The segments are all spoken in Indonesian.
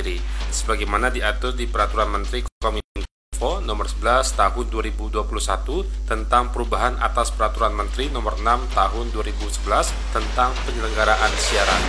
diakhiri, sebagaimana diatur di Peraturan Menteri Kominfo Nomor 11 Tahun 2021 tentang perubahan atas Peraturan Menteri Nomor 6 Tahun 2011 tentang penyelenggaraan siaran.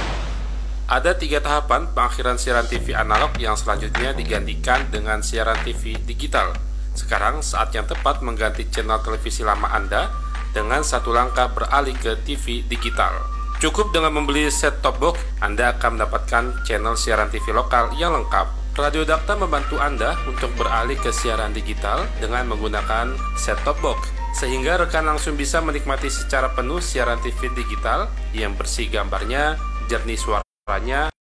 Ada 3 tahapan pengakhiran siaran TV analog yang selanjutnya digantikan dengan siaran TV digital. Sekarang saat yang tepat mengganti channel televisi lama Anda dengan satu langkah beralih ke TV digital. Cukup dengan membeli set-top box, Anda akan mendapatkan channel siaran TV lokal yang lengkap. Radio Dakta membantu Anda untuk beralih ke siaran digital dengan menggunakan set-top box, sehingga rekan langsung bisa menikmati secara penuh siaran TV digital yang bersih gambarnya, jernih suaranya.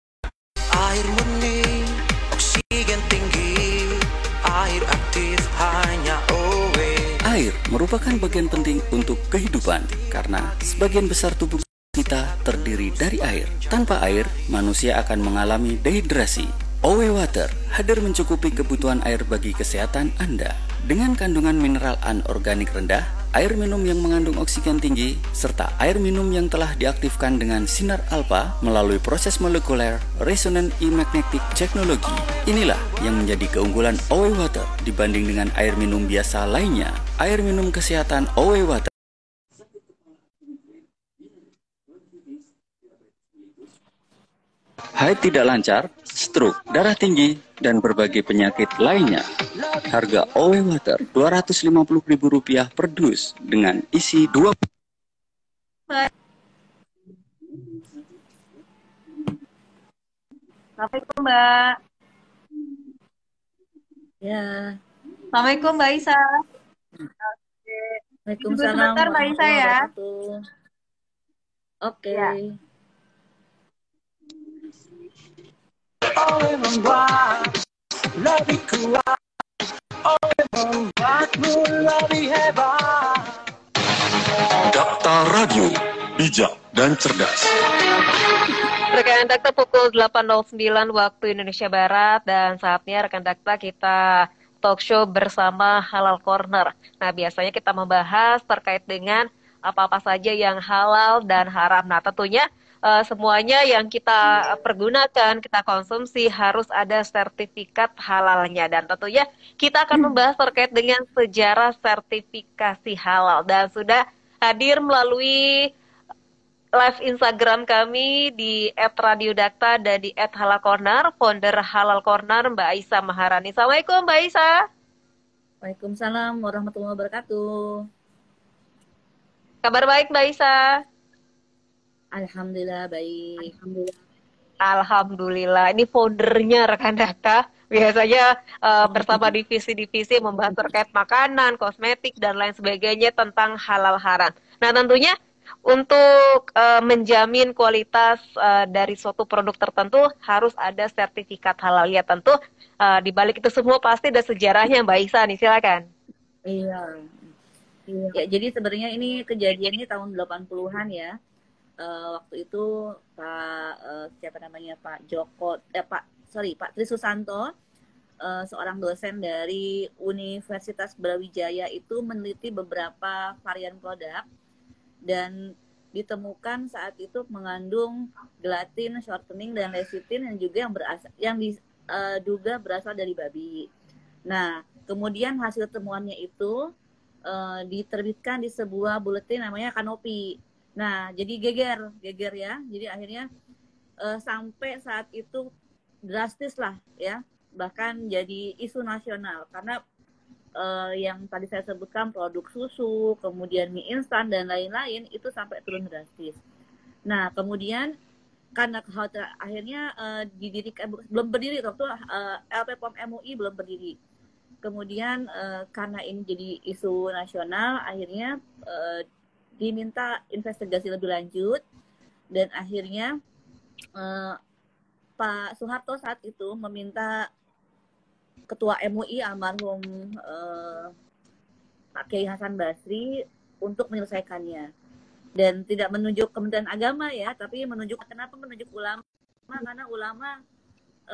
Air murni, oksigen tinggi, air aktif hanya OE. Air merupakan bagian penting untuk kehidupan karena sebagian besar tubuh kita terdiri dari air. Tanpa air, manusia akan mengalami dehidrasi. OE Water hadir mencukupi kebutuhan air bagi kesehatan Anda. Dengan kandungan mineral anorganik rendah, air minum yang mengandung oksigen tinggi, serta air minum yang telah diaktifkan dengan sinar alfa melalui proses molekuler resonant magnetic technology. Inilah yang menjadi keunggulan OE Water dibanding dengan air minum biasa lainnya. Air minum kesehatan OE Water. Haid tidak lancar, stroke, darah tinggi, dan berbagai penyakit lainnya. Harga OE Water Rp250.000 per dus dengan isi 2. Assalamualaikum Mbak. Ya. Assalamualaikum Mbak Isa. Waalaikumsalam. Sebentar Mbak Isa ya. Oke. Ya. OE membuat lebih kuat, OE membuatmu lebih hebat. Dakta Radio, bijak dan cerdas. Rekan Dakta pukul 8.09 waktu Indonesia Barat, dan saatnya rekan Dakta kita talk show bersama Halal Corner. Nah, biasanya kita membahas terkait dengan apa-apa saja yang halal dan haram. Nah, tentunya semuanya yang kita pergunakan, kita konsumsi harus ada sertifikat halalnya. Dan tentunya kita akan membahas terkait dengan sejarah sertifikasi halal. Dan sudah hadir melalui live Instagram kami di @radiodakta dan di @halalcorner, founder Halal Corner Mbak Isa Maharani. Assalamualaikum Mbak Isa. Waalaikumsalam warahmatullahi wabarakatuh. Kabar baik Mbak Isa? Alhamdulillah baik. Alhamdulillah. Ini foundernya rekan Dakta. Biasanya bersama divisi-divisi membahas terkait makanan, kosmetik, dan lain sebagainya tentang halal haram. Nah, tentunya untuk menjamin kualitas dari suatu produk tertentu harus ada sertifikat halal. Ya, tentu di balik itu semua pasti ada sejarahnya Mbak Isa nih, silakan. Iya. Ya, jadi sebenarnya ini kejadiannya tahun 80-an ya. Waktu itu Pak Tri Susanto, seorang dosen dari Universitas Brawijaya itu meneliti beberapa varian produk dan ditemukan saat itu mengandung gelatin, shortening, dan lecithin yang juga diduga berasal dari babi. Nah, kemudian hasil temuannya itu diterbitkan di sebuah buletin namanya Kanopi. Nah, jadi geger ya. Jadi akhirnya sampai saat itu drastis lah ya, bahkan jadi isu nasional karena yang tadi saya sebutkan produk susu, kemudian mie instan dan lain-lain itu sampai turun drastis. Nah, kemudian karena kekhawatiran akhirnya didirikan, belum berdiri waktu LP POM MUI belum berdiri. Kemudian karena ini jadi isu nasional, akhirnya diminta investigasi lebih lanjut, dan akhirnya Pak Soeharto saat itu meminta Ketua MUI almarhum Pak Kiai Hasan Basri untuk menyelesaikannya, dan tidak menunjuk Kementerian Agama ya, tapi menunjuk, kenapa menunjuk ulama? Karena ulama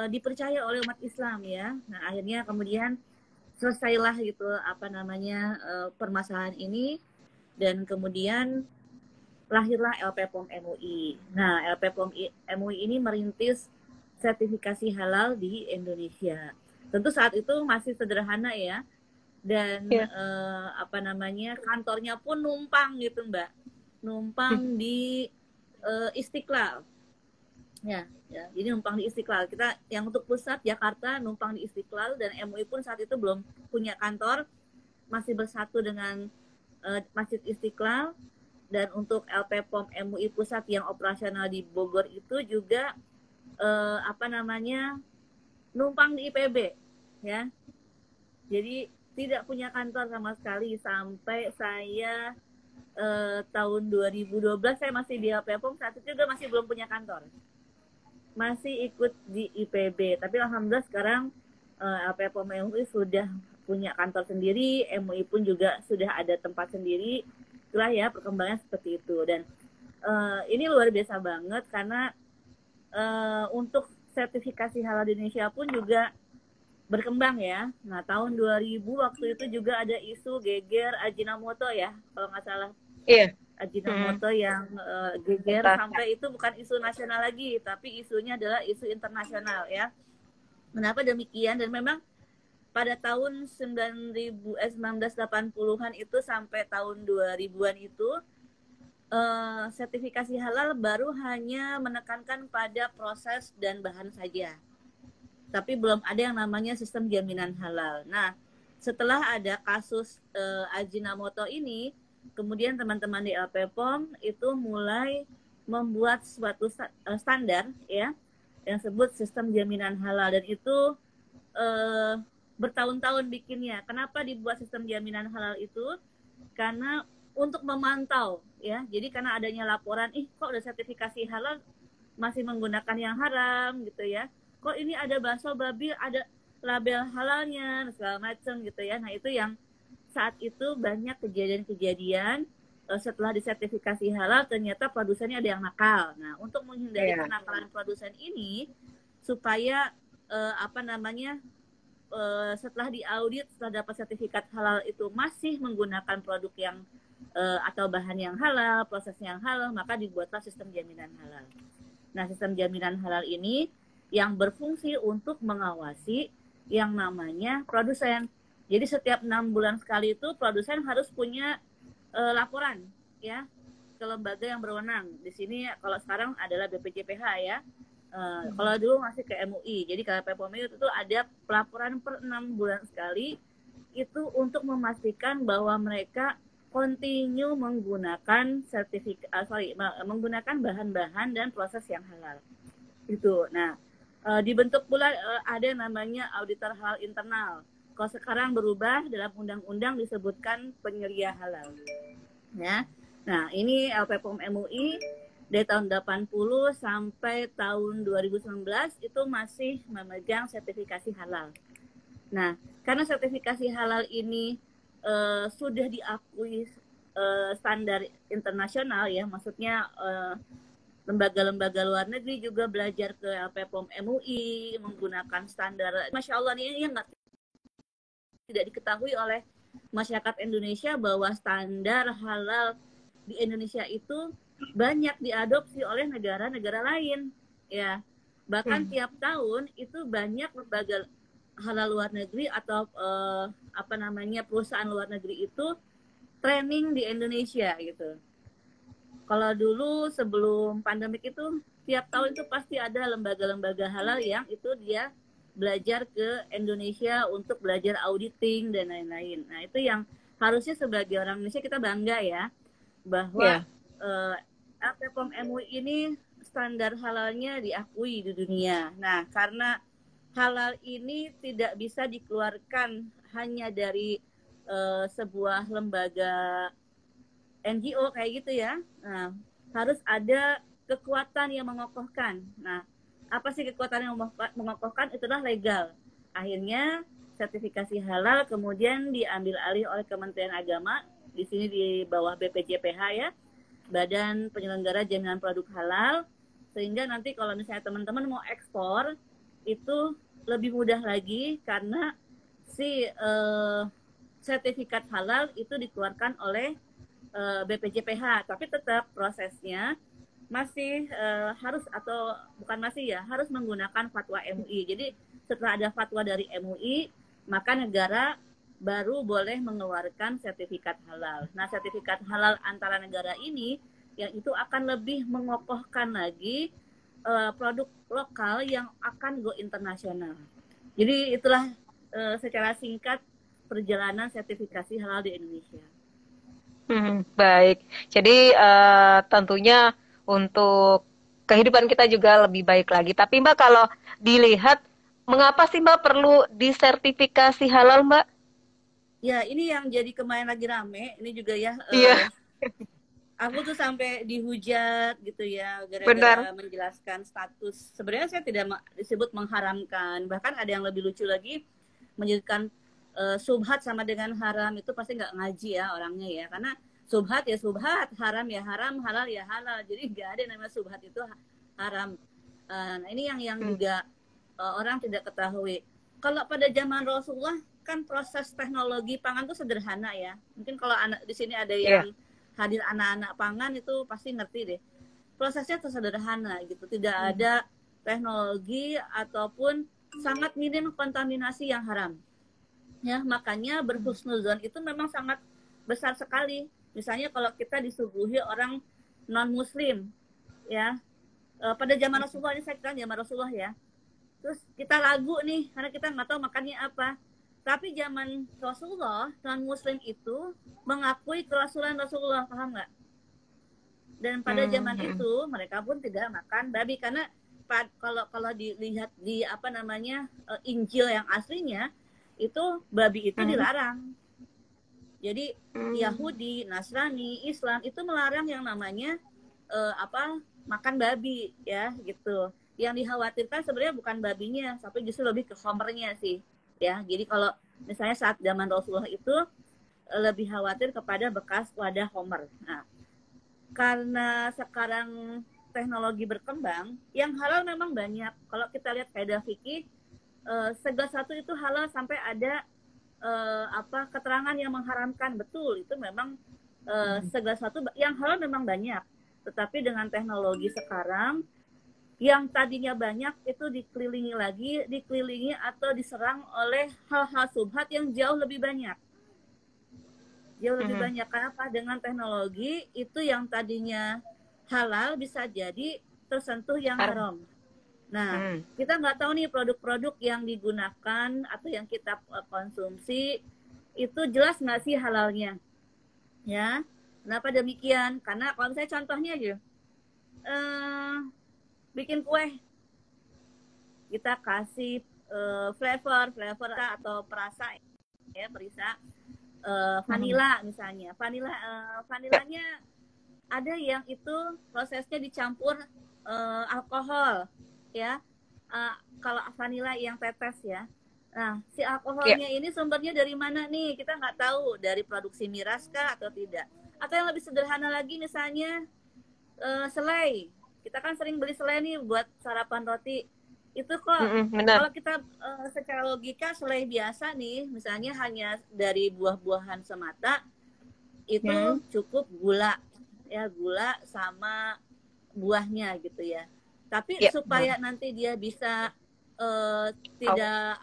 dipercaya oleh umat Islam ya. Nah, akhirnya kemudian selesailah gitu permasalahan ini. Dan kemudian lahirlah LP POM MUI. Nah, LP POM MUI ini merintis sertifikasi halal di Indonesia. Tentu saat itu masih sederhana ya, dan Iya. kantornya pun numpang gitu Mbak, numpang di Istiqlal. Ya, jadi numpang di Istiqlal. Kita yang untuk pusat Jakarta numpang di Istiqlal, dan MUI pun saat itu belum punya kantor, masih bersatu dengan Masjid Istiqlal. Dan untuk LP POM MUI pusat yang operasional di Bogor itu juga numpang di IPB ya. Jadi tidak punya kantor sama sekali sampai saya tahun 2012 saya masih di LP POM, saat itu juga masih belum punya kantor. Masih ikut di IPB, tapi alhamdulillah sekarang LP POM MUI sudah punya kantor sendiri, MUI pun juga sudah ada tempat sendiri. Itulah ya perkembangan seperti itu. Dan ini luar biasa banget karena untuk sertifikasi halal di Indonesia pun juga berkembang ya. Nah, tahun 2000 waktu itu juga ada isu geger Ajinomoto ya, kalau nggak salah. Iya. Ajinomoto yang geger sampai itu bukan isu nasional lagi, tapi isunya adalah isu internasional ya. Kenapa demikian? Dan memang pada tahun 1980-an itu sampai tahun 2000-an itu sertifikasi halal baru hanya menekankan pada proses dan bahan saja. Tapi belum ada yang namanya sistem jaminan halal. Nah, setelah ada kasus Ajinomoto ini, kemudian teman-teman di LP POM itu mulai membuat suatu standar ya, yang disebut sistem jaminan halal, dan itu bertahun-tahun bikinnya. Kenapa dibuat sistem jaminan halal itu? Karena untuk memantau ya. Jadi karena adanya laporan, kok udah sertifikasi halal masih menggunakan yang haram gitu ya. Kok ini ada bakso babi ada label halalnya segala macam gitu ya. Nah, itu yang saat itu banyak kejadian-kejadian setelah disertifikasi halal ternyata produsennya ada yang nakal. Nah, untuk menghindari kenakalan produsen ini supaya setelah diaudit, setelah dapat sertifikat halal itu masih menggunakan produk yang atau bahan yang halal, proses yang halal, maka dibuatlah sistem jaminan halal. Nah, sistem jaminan halal ini yang berfungsi untuk mengawasi yang namanya produsen. Jadi setiap 6 bulan sekali itu produsen harus punya laporan ya ke lembaga yang berwenang. Di sini kalau sekarang adalah BPJPH ya. Kalau dulu masih ke MUI. Jadi kalau LP POM itu ada pelaporan per 6 bulan sekali itu untuk memastikan bahwa mereka continue menggunakan menggunakan bahan-bahan dan proses yang halal. Itu. Nah, dibentuk pula ada namanya auditor halal internal. Kalau sekarang berubah dalam undang-undang disebutkan penyelia halal. Ya. Nah, ini LP POM MUI dari tahun 80 sampai tahun 2019 itu masih memegang sertifikasi halal. Nah, karena sertifikasi halal ini sudah diakui standar internasional ya, maksudnya lembaga-lembaga luar negeri juga belajar ke LP POM MUI menggunakan standar. Masya Allah, ini yang tidak diketahui oleh masyarakat Indonesia bahwa standar halal di Indonesia itu banyak diadopsi oleh negara-negara lain ya. Bahkan tiap tahun itu banyak lembaga halal luar negeri atau perusahaan luar negeri itu training di Indonesia gitu. Kalau dulu sebelum pandemik itu tiap tahun itu pasti ada lembaga-lembaga halal yang itu dia belajar ke Indonesia untuk belajar auditing dan lain-lain. Nah, itu yang harusnya sebagai orang Indonesia kita bangga ya, bahwa LP POM MUI ini standar halalnya diakui di dunia. Nah, karena halal ini tidak bisa dikeluarkan hanya dari sebuah lembaga NGO kayak gitu ya. Nah, harus ada kekuatan yang mengokohkan. Nah, apa sih kekuatan yang mengokohkan? Itulah legal. Akhirnya sertifikasi halal kemudian diambil alih oleh Kementerian Agama. Di sini di bawah BPJPH ya, Badan Penyelenggara Jaminan Produk Halal. Sehingga nanti kalau misalnya teman-teman mau ekspor itu lebih mudah lagi karena si sertifikat halal itu dikeluarkan oleh BPJPH. Tapi tetap prosesnya masih harus, atau bukan masih ya, harus menggunakan fatwa MUI. Jadi setelah ada fatwa dari MUI, maka negara baru boleh mengeluarkan sertifikat halal. Nah, sertifikat halal antara negara ini yang itu akan lebih mengokohkan lagi produk lokal yang akan go internasional. Jadi itulah secara singkat perjalanan sertifikasi halal di Indonesia. Baik. Jadi tentunya untuk kehidupan kita juga lebih baik lagi. Tapi Mbak, kalau dilihat, mengapa sih Mbak perlu disertifikasi halal, Mbak? Ya, ini yang jadi kemarin lagi rame. Ini juga ya, Iya, aku tuh sampai dihujat gitu ya, benar. gara-gara menjelaskan status. Sebenarnya saya tidak disebut mengharamkan. Bahkan ada yang lebih lucu lagi, menjadikan subhat sama dengan haram. Itu pasti nggak ngaji ya orangnya ya. Karena subhat ya subhat, haram ya haram, halal ya halal. Jadi nggak ada yang namanya subhat itu haram. Nah, ini yang juga orang tidak ketahui. Kalau pada zaman Rasulullah kan proses teknologi pangan itu sederhana ya. Mungkin kalau anak di sini ada yang hadir anak-anak pangan itu pasti ngerti deh. Prosesnya itu sederhana gitu. Tidak ada teknologi ataupun sangat minim kontaminasi yang haram. Ya, makanya berhusnuzon itu memang sangat besar sekali. Misalnya kalau kita disuguhi orang non muslim ya, pada zaman Rasulullah, ini saya kira zaman Rasulullah ya, terus kita ragu nih karena kita nggak tahu makannya apa, tapi zaman Rasulullah non muslim itu mengakui kerasulan Rasulullah, paham nggak? Dan pada zaman itu mereka pun tidak makan babi, karena kalau dilihat di apa namanya Injil yang aslinya itu babi itu dilarang. Jadi Yahudi, Nasrani, Islam itu melarang yang namanya makan babi ya gitu. Yang dikhawatirkan sebenarnya bukan babinya, tapi justru lebih ke homernya sih ya. Jadi kalau misalnya saat zaman Rasulullah itu lebih khawatir kepada bekas wadah homer. Nah, karena sekarang teknologi berkembang, yang halal memang banyak. Kalau kita lihat kaidah fikih, segala sesuatu itu halal sampai ada keterangan yang mengharamkan. Betul, itu memang segala sesuatu yang halal memang banyak. Tetapi dengan teknologi sekarang, yang tadinya banyak itu dikelilingi atau diserang oleh hal-hal subhat yang jauh lebih banyak. Jauh lebih banyak. Kenapa? Dengan teknologi itu yang tadinya halal bisa jadi tersentuh yang haram. Nah, kita nggak tahu nih produk-produk yang digunakan atau yang kita konsumsi itu jelas nggak sih halalnya, ya? Kenapa demikian? Karena kalau misalnya contohnya aja, bikin kue, kita kasih flavor atau perasa, ya perisa, vanila misalnya, vanilanya ada yang itu prosesnya dicampur alkohol. Ya, kalau vanila yang tetes ya. Nah, si alkoholnya ini sumbernya dari mana nih? Kita nggak tahu, dari produksi miras kah atau tidak. Atau yang lebih sederhana lagi misalnya selai. Kita kan sering beli selai nih buat sarapan roti. Itu kok kalau kita secara logika selai biasa nih, misalnya hanya dari buah-buahan semata, itu cukup gula. Ya, gula sama buahnya gitu ya. Tapi supaya nanti dia bisa tidak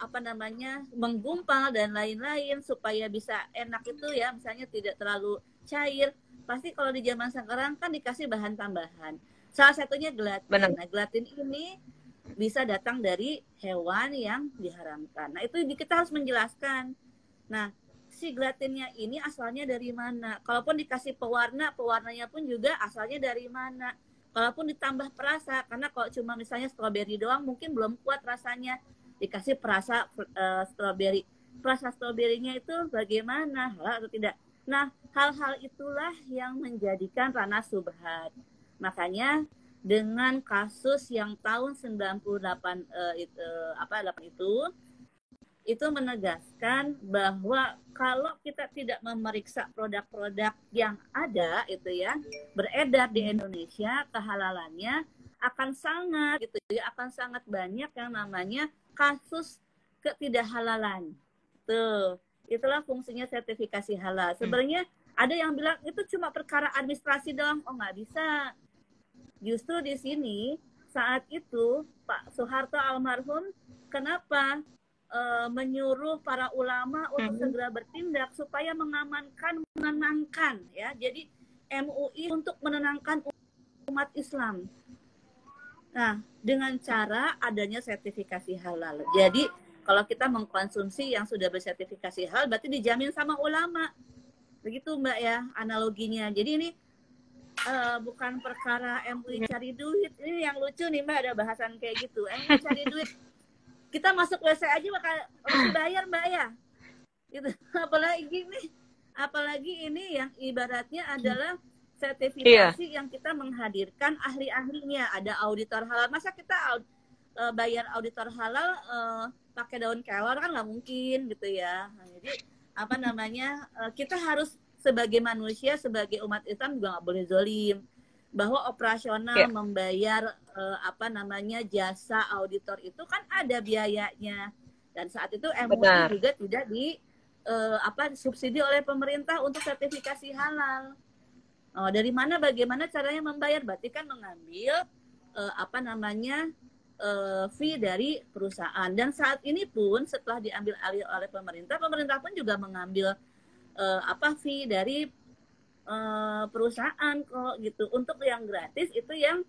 menggumpal dan lain-lain, supaya bisa enak itu ya, misalnya tidak terlalu cair, pasti kalau di zaman sekarang kan dikasih bahan tambahan. Salah satunya gelatin. Nah, gelatin ini bisa datang dari hewan yang diharamkan. Nah, itu kita harus menjelaskan. Nah, si gelatinnya ini asalnya dari mana? Kalaupun dikasih pewarnanya pun juga asalnya dari mana? Kalaupun ditambah perasa, karena kalau cuma misalnya stroberi doang mungkin belum kuat rasanya, dikasih perasa stroberi. Perasa stroberinya itu bagaimana, halal atau tidak? Nah, hal-hal itulah yang menjadikan ranah subhat. Makanya dengan kasus yang tahun 98 itu menegaskan bahwa kalau kita tidak memeriksa produk-produk yang ada itu ya beredar di Indonesia, kehalalannya akan sangat banyak yang namanya kasus ketidakhalalan. Itulah fungsinya sertifikasi halal. Sebenarnya ada yang bilang itu cuma perkara administrasi doang. Oh, nggak bisa. Justru di sini saat itu Pak Soeharto almarhum kenapa menyuruh para ulama untuk segera bertindak supaya menenangkan ya. Jadi MUI untuk menenangkan umat Islam. Nah, dengan cara adanya sertifikasi halal. Jadi kalau kita mengkonsumsi yang sudah bersertifikasi halal berarti dijamin sama ulama. Begitu Mbak ya analoginya. Jadi ini bukan perkara MUI cari duit. Ini yang lucu nih Mbak, ada bahasan kayak gitu. MUI cari duit. Kita masuk WC aja harus bayar Mbak ya. Gitu. Apalagi ini yang ibaratnya adalah sertifikasi yang kita menghadirkan ahli-ahlinya. Ada auditor halal. Masa kita bayar auditor halal pakai daun kelor kan nggak mungkin gitu ya. Nah, jadi apa namanya kita harus sebagai manusia, sebagai umat Islam juga nggak boleh zolim. Bahwa operasional membayar jasa auditor itu kan ada biayanya, dan saat itu MUI juga tidak subsidi oleh pemerintah untuk sertifikasi halal. Dari mana bagaimana caranya membayar? Berarti kan mengambil fee dari perusahaan, dan saat ini pun setelah diambil alih oleh pemerintah pun juga mengambil fee dari perusahaan kok gitu. Untuk yang gratis itu yang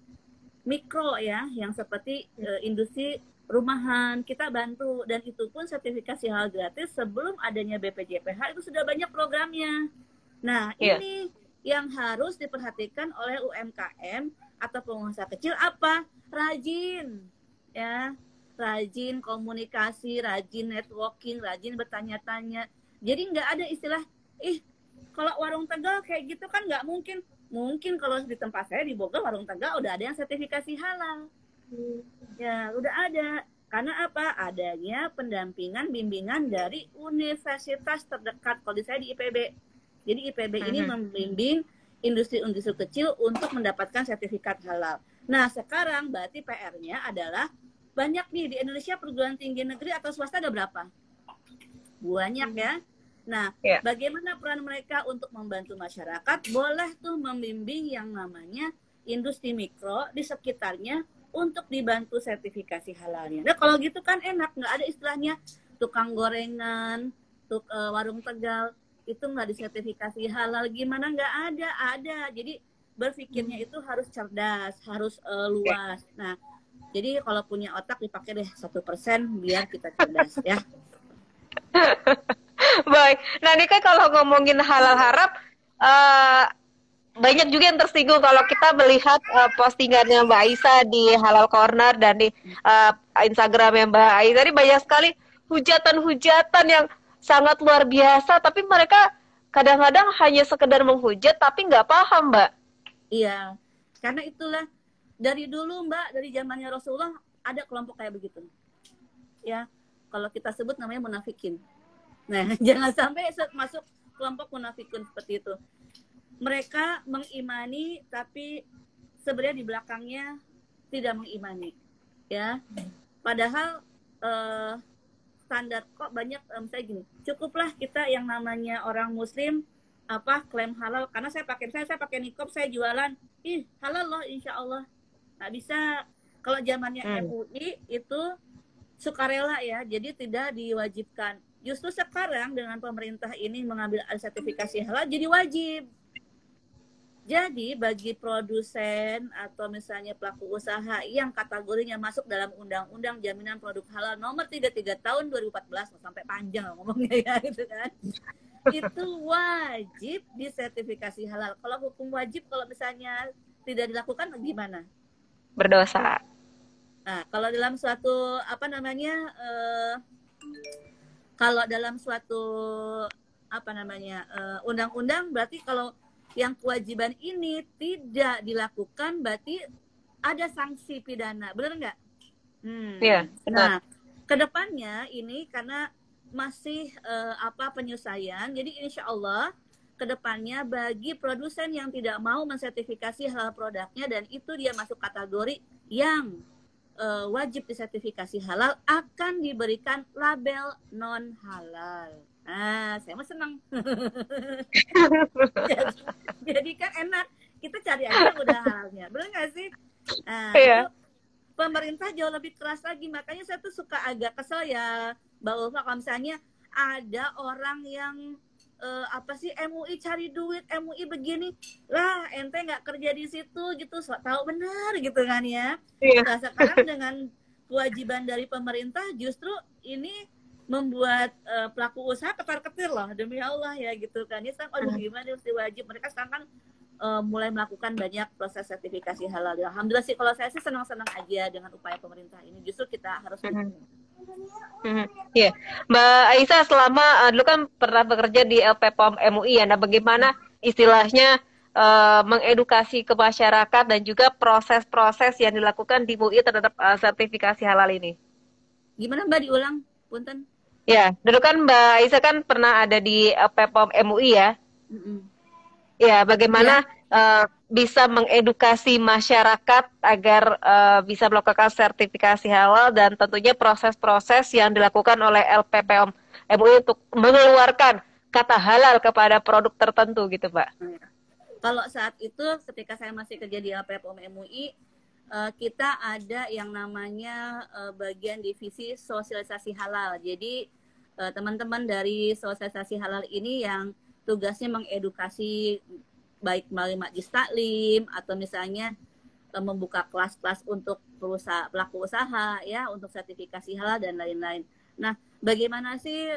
mikro ya, yang seperti industri rumahan kita bantu, dan itu pun sertifikasi halal gratis sebelum adanya BPJPH itu sudah banyak programnya. Nah ini yang harus diperhatikan oleh UMKM atau pengusaha kecil apa? Rajin ya, rajin komunikasi, rajin networking, rajin bertanya-tanya. Jadi nggak ada istilah kalau warung Tegal kayak gitu kan nggak mungkin. Mungkin kalau di tempat saya di Bogor, warung Tegal udah ada yang sertifikasi halal. Ya, udah ada. Karena apa? Adanya pendampingan, bimbingan dari universitas terdekat. Kalau di saya di IPB. Jadi IPB ini membimbing industri-industri kecil untuk mendapatkan sertifikat halal. Nah, sekarang berarti PR-nya adalah banyak nih di Indonesia perguruan tinggi negeri atau swasta ada berapa? Banyak ya. Nah, bagaimana peran mereka untuk membantu masyarakat? Boleh tuh membimbing yang namanya industri mikro di sekitarnya untuk dibantu sertifikasi halalnya. Nah, kalau gitu kan enak, nggak ada istilahnya tukang gorengan, warung Tegal, itu nggak disertifikasi halal. Gimana nggak ada. Jadi berpikirnya itu harus cerdas, harus luas. Nah, jadi kalau punya otak dipakai deh 1% biar kita cerdas ya. Baik, nah ini kan kalau ngomongin halal haram, banyak juga yang tersinggung kalau kita melihat postingannya Mbak Aisyah di Halal Corner dan di Instagramnya Mbak Aisyah. Ini banyak sekali hujatan-hujatan yang sangat luar biasa, tapi mereka kadang-kadang hanya sekedar menghujat, tapi nggak paham Mbak. Iya, karena itulah dari dulu Mbak, dari zamannya Rasulullah ada kelompok kayak begitu. Ya, kalau kita sebut namanya munafikin. Nah, jangan sampai masuk kelompok munafikun seperti itu. Mereka mengimani tapi sebenarnya di belakangnya tidak mengimani, ya. Padahal standar kok banyak misalnya gini, cukuplah kita yang namanya orang Muslim klaim halal karena saya pakai niqab, saya jualan, halal loh insya Allah. Nggak bisa. Kalau zamannya MUI itu sukarela ya, jadi tidak diwajibkan. Justru sekarang dengan pemerintah ini mengambil sertifikasi halal jadi wajib. Jadi bagi produsen atau misalnya pelaku usaha yang kategorinya masuk dalam Undang-Undang Jaminan Produk Halal nomor 33 tahun 2014, sampai panjang ngomongnya ya gitu kan. Itu wajib disertifikasi halal. Kalau hukum wajib kalau misalnya tidak dilakukan gimana? Berdosa. Nah, kalau dalam suatu kalau dalam suatu undang-undang berarti kalau yang kewajiban ini tidak dilakukan berarti ada sanksi pidana, benar nggak? Iya, benar. Nah, kedepannya ini karena masih penyelesaian, jadi insya Allah kedepannya bagi produsen yang tidak mau mensertifikasi halal produknya dan itu dia masuk kategori yang wajib disertifikasi halal akan diberikan label non halal. Nah, saya mah senang. Jadi kan enak. kita cari aja udah halalnya, benar nggak sih? Nah, Iya. itu pemerintah jauh lebih keras lagi, makanya saya tuh suka agak kesel ya, Mbak Ulfa, kalau misalnya ada orang yang apa sih, MUI cari duit, MUI begini lah, ente nggak kerja di situ gitu, so tahu benar gitu kan ya. Iya. Nah, sekarang dengan kewajiban dari pemerintah justru ini membuat pelaku usaha ketar-ketir loh, demi Allah ya gitu kan. Ini sekarang aduh gimana mesti wajib, mereka sekarang kan mulai melakukan banyak proses sertifikasi halal. Ya, alhamdulillah sih, kalau saya sih senang-senang aja dengan upaya pemerintah ini. Justru kita harus dukung. Iya, Mbak Aisyah selama dulu kan pernah bekerja di LPPOM MUI ya. Nah, bagaimana istilahnya mengedukasi ke masyarakat dan juga proses-proses yang dilakukan di MUI terhadap sertifikasi halal ini? Gimana Mbak, diulang, punten? Ya, dulu kan Mbak Aisyah kan pernah ada di LPPOM MUI ya. Ya, bagaimana bisa mengedukasi masyarakat agar bisa melakukan sertifikasi halal dan tentunya proses-proses yang dilakukan oleh LPPOM MUI untuk mengeluarkan kata halal kepada produk tertentu gitu, Mbak. Kalau saat itu ketika saya masih kerja di LPPOM MUI, kita ada yang namanya bagian divisi sosialisasi halal. Jadi teman-teman dari sosialisasi halal ini yang tugasnya mengedukasi baik melalui majlis taklim atau misalnya membuka kelas-kelas untuk pelaku usaha ya, untuk sertifikasi halal dan lain-lain. Nah, bagaimana sih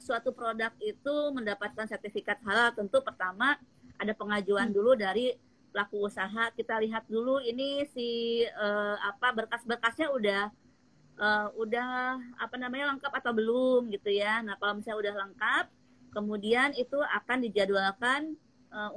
suatu produk itu mendapatkan sertifikat halal? Tentu pertama ada pengajuan dulu dari pelaku usaha. Kita lihat dulu ini si berkas-berkasnya udah apa namanya, lengkap atau belum gitu ya. Nah, kalau misalnya udah lengkap, kemudian itu akan dijadwalkan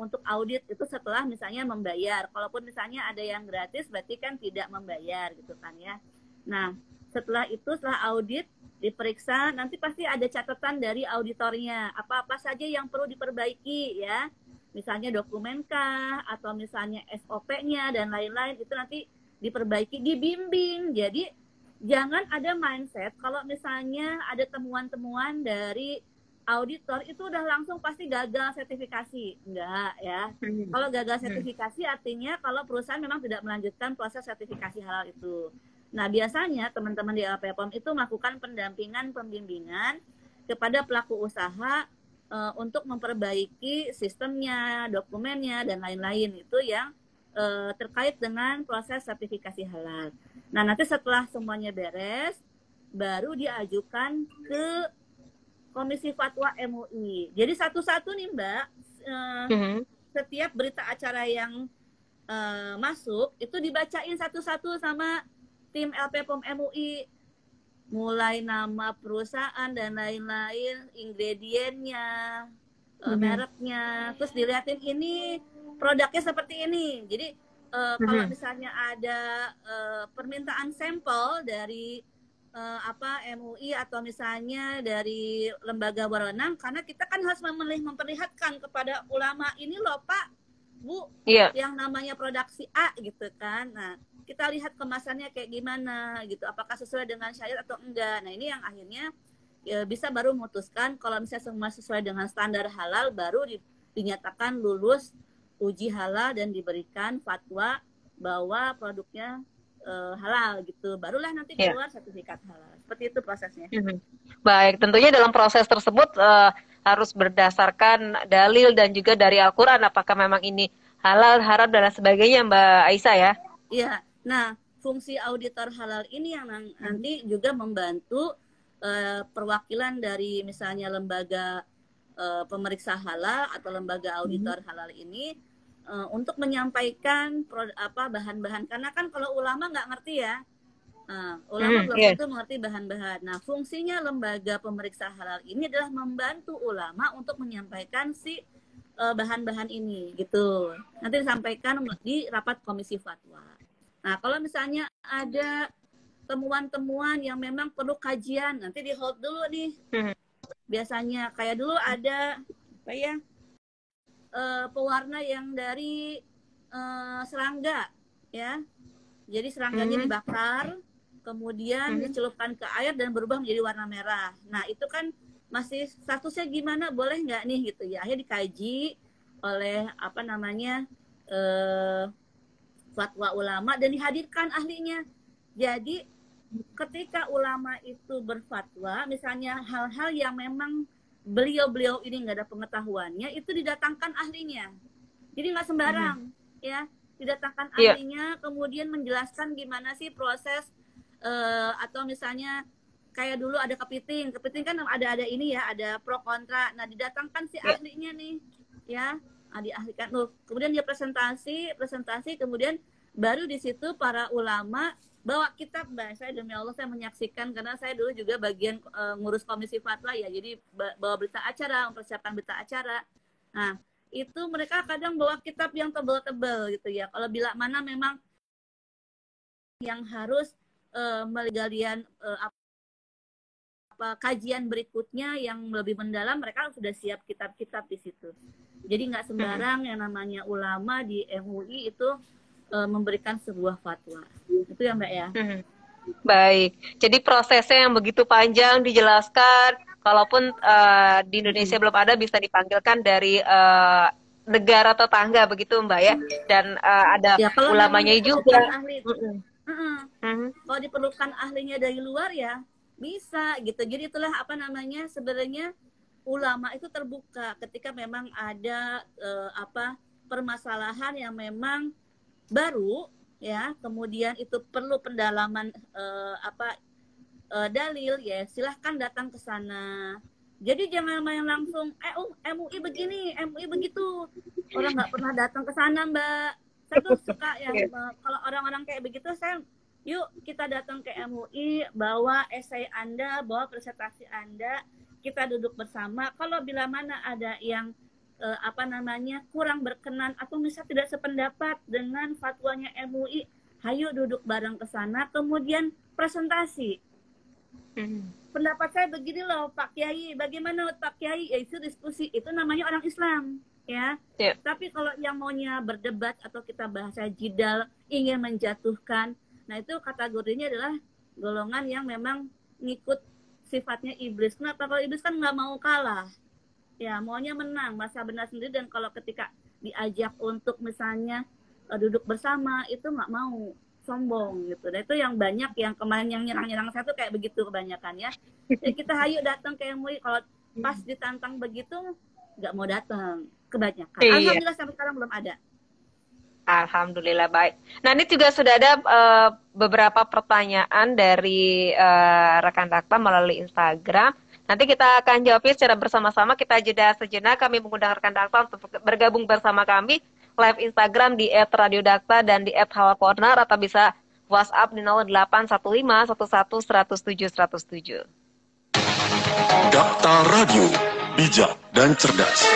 untuk audit itu setelah misalnya membayar. Kalaupun misalnya ada yang gratis, berarti kan tidak membayar gitu kan ya. Nah, setelah itu, setelah audit diperiksa, nanti pasti ada catatan dari auditornya. Apa-apa saja yang perlu diperbaiki ya. Misalnya dokumenkah, atau misalnya SOP-nya dan lain-lain, itu nanti diperbaiki, dibimbing. Jadi jangan ada mindset kalau misalnya ada temuan-temuan dari auditor itu udah langsung pasti gagal sertifikasi. Enggak ya. Kalau gagal sertifikasi artinya kalau perusahaan memang tidak melanjutkan proses sertifikasi halal itu. Nah, biasanya teman-teman di LPPOM itu melakukan pendampingan, pembimbingan kepada pelaku usaha untuk memperbaiki sistemnya, dokumennya, dan lain-lain. Itu yang terkait dengan proses sertifikasi halal. Nah, nanti setelah semuanya beres, baru diajukan ke Komisi Fatwa MUI. Jadi satu-satu nih Mbak, setiap berita acara yang masuk itu dibacain satu-satu sama tim LPPOM MUI, mulai nama perusahaan dan lain-lain, ingredientnya, mereknya, terus dilihatin ini produknya seperti ini. Jadi kalau misalnya ada permintaan sampel dari MUI atau misalnya dari lembaga berwenang, karena kita kan harus memperlihatkan kepada ulama, ini loh Pak, Bu, yang namanya produksi A gitu kan. Nah, kita lihat kemasannya kayak gimana gitu, apakah sesuai dengan syariat atau enggak. Nah, ini yang akhirnya bisa baru memutuskan kalau misalnya semua sesuai dengan standar halal, baru dinyatakan lulus uji halal dan diberikan fatwa bahwa produknya halal gitu, barulah nanti keluar sertifikat halal. Seperti itu prosesnya. Baik, tentunya dalam proses tersebut harus berdasarkan dalil dan juga dari Al-Quran apakah memang ini halal, haram dan sebagainya, Mbak Aisyah ya. Iya. Nah, fungsi auditor halal ini yang nanti juga membantu perwakilan dari misalnya lembaga pemeriksa halal atau lembaga auditor halal ini untuk menyampaikan bahan-bahan, karena kan kalau ulama nggak ngerti ya, ulama belum tentu mengerti bahan-bahan. Nah, fungsinya lembaga pemeriksa halal ini adalah membantu ulama untuk menyampaikan si bahan-bahan ini gitu. Nanti disampaikan di rapat komisi fatwa. Nah, kalau misalnya ada temuan-temuan yang memang perlu kajian, nanti di hold dulu nih. Biasanya kayak dulu ada pewarna yang dari serangga ya. Jadi serangganya dibakar, kemudian dicelupkan ke air dan berubah menjadi warna merah. Nah, itu kan masih statusnya gimana, boleh nggak nih gitu ya. Akhirnya dikaji oleh fatwa ulama dan dihadirkan ahlinya. Jadi ketika ulama itu berfatwa, misalnya hal-hal yang memang beliau-beliau ini nggak ada pengetahuannya, itu didatangkan ahlinya. Jadi nggak sembarang, ya, didatangkan ahlinya, kemudian menjelaskan gimana sih proses atau misalnya kayak dulu ada kepiting kan ada ini ya, ada pro kontra. Nah didatangkan si ahlinya nih, ya, diahlikan. Kemudian dia presentasi, kemudian baru di situ para ulama bawa kitab, Mbak. Saya demi Allah saya menyaksikan karena saya dulu juga bagian ngurus komisi fatwa ya. Jadi bawa berita acara, mempersiapkan berita acara. Nah, itu mereka kadang bawa kitab yang tebal-tebal gitu ya. Kalau bila mana memang yang harus menggalian kajian berikutnya yang lebih mendalam, mereka sudah siap kitab-kitab di situ. Jadi nggak sembarang yang namanya ulama di MUI itu memberikan sebuah fatwa. Itu ya Mbak ya. Baik. Jadi prosesnya yang begitu panjang dijelaskan, kalaupun di Indonesia belum ada, bisa dipanggilkan dari negara tetangga begitu Mbak ya. Dan ada ya, ulamanya juga. Ahli, kalau diperlukan ahlinya dari luar ya bisa gitu. Jadi itulah apa namanya, sebenarnya ulama itu terbuka ketika memang ada permasalahan yang memang baru ya, kemudian itu perlu pendalaman dalil ya, silahkan datang ke sana. Jadi jangan main langsung MUI begini, MUI begitu, orang nggak pernah datang ke sana Mbak. Saya tuh suka ya kalau orang-orang kayak begitu, saya yuk kita datang ke MUI, bawa esai Anda, bawa presentasi Anda, kita duduk bersama. Kalau bila mana ada yang kurang berkenan atau misalnya tidak sependapat dengan fatwanya MUI, hayo duduk bareng ke sana, kemudian presentasi. Pendapat saya begini loh Pak Kiai, bagaimana Pak Kiai? Ya itu diskusi, itu namanya orang Islam ya. Tapi kalau yang maunya berdebat atau kita bahasa jidal, ingin menjatuhkan, nah itu kategorinya adalah golongan yang memang ngikut sifatnya iblis. Kenapa? Kalau iblis kan nggak mau kalah. Ya, maunya menang, merasa benar sendiri, dan kalau ketika diajak untuk misalnya duduk bersama, itu nggak mau, sombong gitu. Dan itu yang banyak, yang kemarin yang nyerang-nyerang saya tuh kayak begitu kebanyakan ya. Jadi kita hayu datang ke MUI, kalau pas ditantang begitu, nggak mau datang, kebanyakan. Alhamdulillah sampai sekarang belum ada. Alhamdulillah, baik. Nah ini juga sudah ada beberapa pertanyaan dari rekan Dakta melalui Instagram. Nanti kita akan jawabnya secara bersama-sama. Kita jeda sejenak. Kami mengundang rekan Dakta untuk bergabung bersama kami live Instagram di @radiodakta dan di @hawacorner, atau bisa WhatsApp di 0815 11 107 107. Dakta Radio, bijak dan cerdas.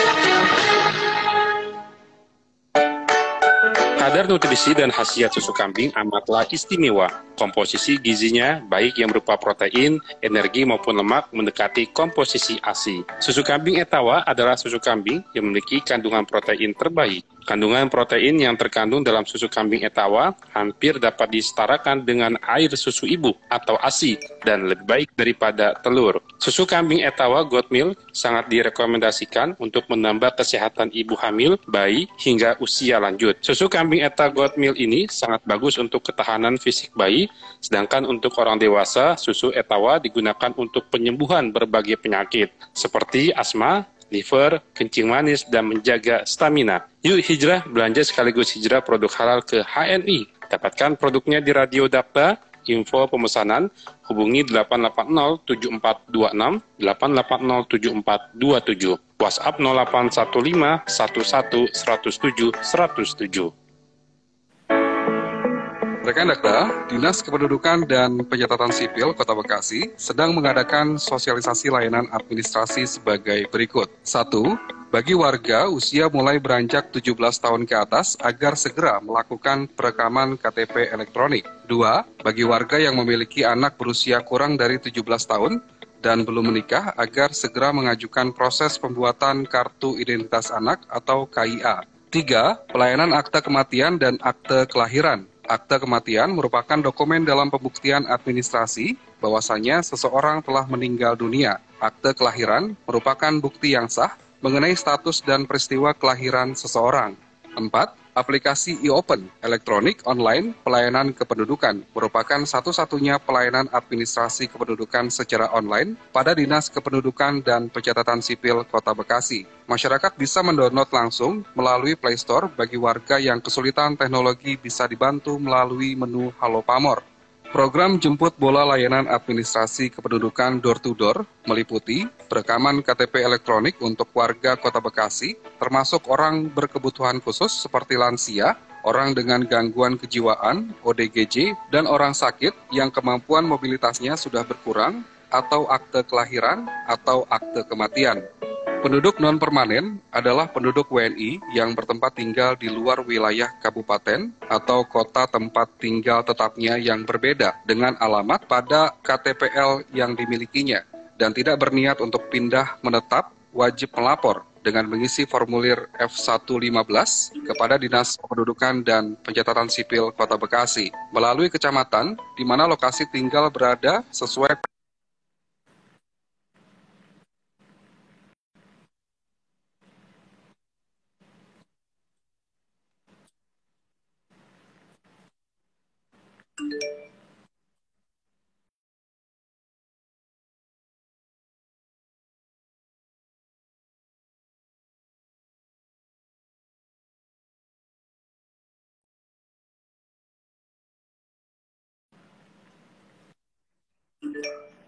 Kadar nutrisi dan khasiat susu kambing amatlah istimewa. Komposisi gizinya, baik yang berupa protein, energi maupun lemak, mendekati komposisi ASI. Susu kambing Etawa adalah susu kambing yang memiliki kandungan protein terbaik. Kandungan protein yang terkandung dalam susu kambing Etawa hampir dapat disetarakan dengan air susu ibu atau ASI dan lebih baik daripada telur. Susu kambing Etawa Goat Milk sangat direkomendasikan untuk menambah kesehatan ibu hamil, bayi, hingga usia lanjut. Susu kambing Eta Goat Milk ini sangat bagus untuk ketahanan fisik bayi, sedangkan untuk orang dewasa, susu Etawa digunakan untuk penyembuhan berbagai penyakit seperti asma, liver, kencing manis, dan menjaga stamina. Yuk hijrah, belanja sekaligus hijrah produk halal ke HNI. Dapatkan produknya di Radio Dakta. Info pemesanan hubungi 880 7426 880 7427. WhatsApp 0815 11 107 107. Rekan Dakta, Dinas Kependudukan dan Pencatatan Sipil Kota Bekasi sedang mengadakan sosialisasi layanan administrasi sebagai berikut. 1. Bagi warga usia mulai beranjak 17 tahun ke atas agar segera melakukan perekaman KTP elektronik. 2. Bagi warga yang memiliki anak berusia kurang dari 17 tahun dan belum menikah agar segera mengajukan proses pembuatan Kartu Identitas Anak atau KIA. 3. Pelayanan akta kematian dan akte kelahiran. Akta kematian merupakan dokumen dalam pembuktian administrasi bahwasanya seseorang telah meninggal dunia. Akte kelahiran merupakan bukti yang sah mengenai status dan peristiwa kelahiran seseorang. 4. Aplikasi e-Open, elektronik online pelayanan kependudukan, merupakan satu-satunya pelayanan administrasi kependudukan secara online pada Dinas Kependudukan dan Pencatatan Sipil Kota Bekasi. Masyarakat bisa mendownload langsung melalui Play Store. Bagi warga yang kesulitan teknologi bisa dibantu melalui menu Halo Pamor. Program jemput bola layanan administrasi kependudukan door-to-door meliputi perekaman KTP elektronik untuk warga Kota Bekasi, termasuk orang berkebutuhan khusus seperti lansia, orang dengan gangguan kejiwaan, ODGJ, dan orang sakit yang kemampuan mobilitasnya sudah berkurang, atau akte kelahiran atau akte kematian. Penduduk non-permanen adalah penduduk WNI yang bertempat tinggal di luar wilayah kabupaten atau kota tempat tinggal tetapnya yang berbeda dengan alamat pada KTPL yang dimilikinya dan tidak berniat untuk pindah menetap, wajib melapor dengan mengisi formulir F115 kepada Dinas Kependudukan dan Pencatatan Sipil Kota Bekasi melalui kecamatan di mana lokasi tinggal berada sesuai